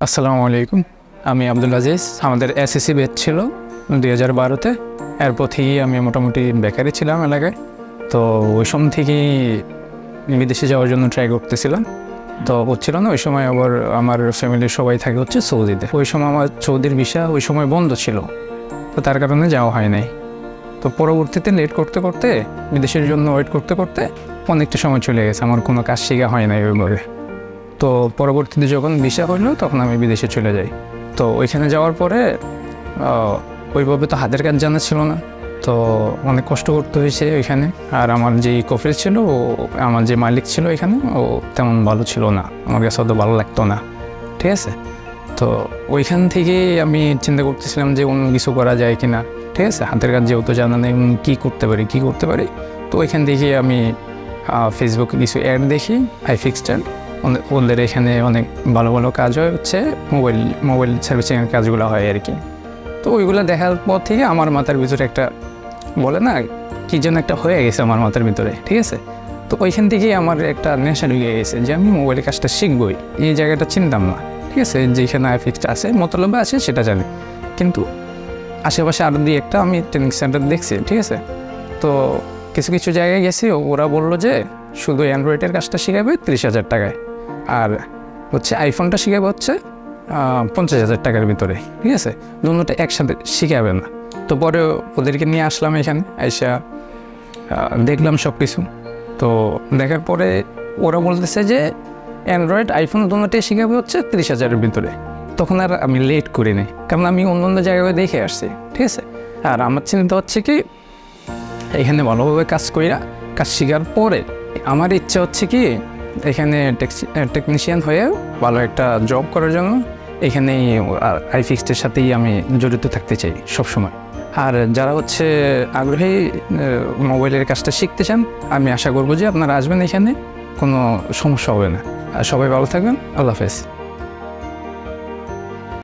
আসসালামু আলাইকুম। আমি আব্দুল আজিজ। আমাদের এসএসসি ব্যাচ ছিল 2012-তে। এরপর থেকেই আমি মোটামুটি বেকারি ছিলাম এলাকায়। তো ওই সময় থেকেই বিদেশে যাওয়ার জন্য ট্রাই করতেছিলাম, তো হচ্ছিল না। ওই সময় আবার আমার ফ্যামিলির সবাই থাকে হচ্ছে সৌদিতে। ওই সময় আমার সৌদির ভিসা ওই সময় বন্ধ ছিল, তো তার কারণে যাওয়া হয় নাই। তো পরবর্তীতে লেট করতে করতে, বিদেশের জন্য ওয়েট করতে করতে অনেকটা সময় চলে গেছে, আমার কোনো কাজ শেখা হয় নাই ওইভাবে। তো পরবর্তীতে যখন ভিসা হইলো তখন আমি বিদেশে চলে যাই। তো ওইখানে যাওয়ার পরে ওইভাবে তো হাতের কাজ জানা ছিল না, তো অনেক কষ্ট করতে হয়েছে ওইখানে। আর আমার যে কফিল ছিল, আমার যে মালিক ছিল এখানে, ও তেমন ভালো ছিল না, আমার কাছে অত ভালো লাগতো না, ঠিক আছে। তো ওইখান থেকে আমি চিন্তা করতেছিলাম যে অন্য কিছু করা যায় কি না, ঠিক আছে। হাতের কাজ যেহেতু জানা নেই, কী করতে পারি। তো ওইখান থেকে আমি ফেসবুকে কিছু অ্যাড দেখি, iFixFast। ওদের এখানে অনেক ভালো ভালো কাজ হয়, হচ্ছে মোবাইল সার্ভিসিংয়ের কাজগুলো হয় আর কি। তো ওইগুলো দেখার পর থেকে আমার মাথার ভিতরে একটা বলে না কি যেন একটা হয়ে গেছে আমার মাথার ভিতরে, ঠিক আছে। তো ওইখান থেকেই আমার একটা নেশা ঢুকে গেছে যে আমি মোবাইলের কাজটা শিখবই। এই জায়গাটা চিনতাম না, ঠিক আছে। যেখানে iFixFast আছে, মতলবে আছে সেটা জানি, কিন্তু আশেপাশে আরও দিয়ে একটা আমি ট্রেনিং সেন্টার দেখছি, ঠিক আছে। তো কিছু কিছু জায়গায় গেছি, ওরা বললো যে শুধু অ্যান্ড্রয়েডের কাজটা শেখাবে 30,000 টাকায়, আর হচ্ছে আইফোনটা শেখাবে হচ্ছে 50,000 টাকার ভিতরে, ঠিক আছে। দুটোটা একসাথে শেখাবে না। তো পরে ওদেরকে নিয়ে আসলাম এখানে, আইসা দেখলাম সব কিছু। তো দেখার পরে ওরা বলতেছে যে অ্যান্ড্রয়েড আইফোন দুটোটাই শেখাবে হচ্ছে 30,000-এর ভিতরে। তখন আর আমি লেট করিনি, কারণ আমি অন্য অন্য জায়গায় দেখে আসছি, ঠিক আছে। আর আমার চিন্তা হচ্ছে কি, এখানে ভালোভাবে কাজ শেখার পরে আমার ইচ্ছা হচ্ছে কি এখানে টেকনিশিয়ান হয়ে ভালো একটা জব করার জন্য এখানেই iFixFast'ের সাথেই আমি জড়িত থাকতে চাই সবসময়। আর যারা হচ্ছে আগ্রহী মোবাইলের কাজটা শিখতে চান, আমি আশা করবো যে আপনারা আসবেন, এখানে কোনো সমস্যা হবে না। আর সবাই ভালো থাকবেন। আল্লাহ হাফেজ।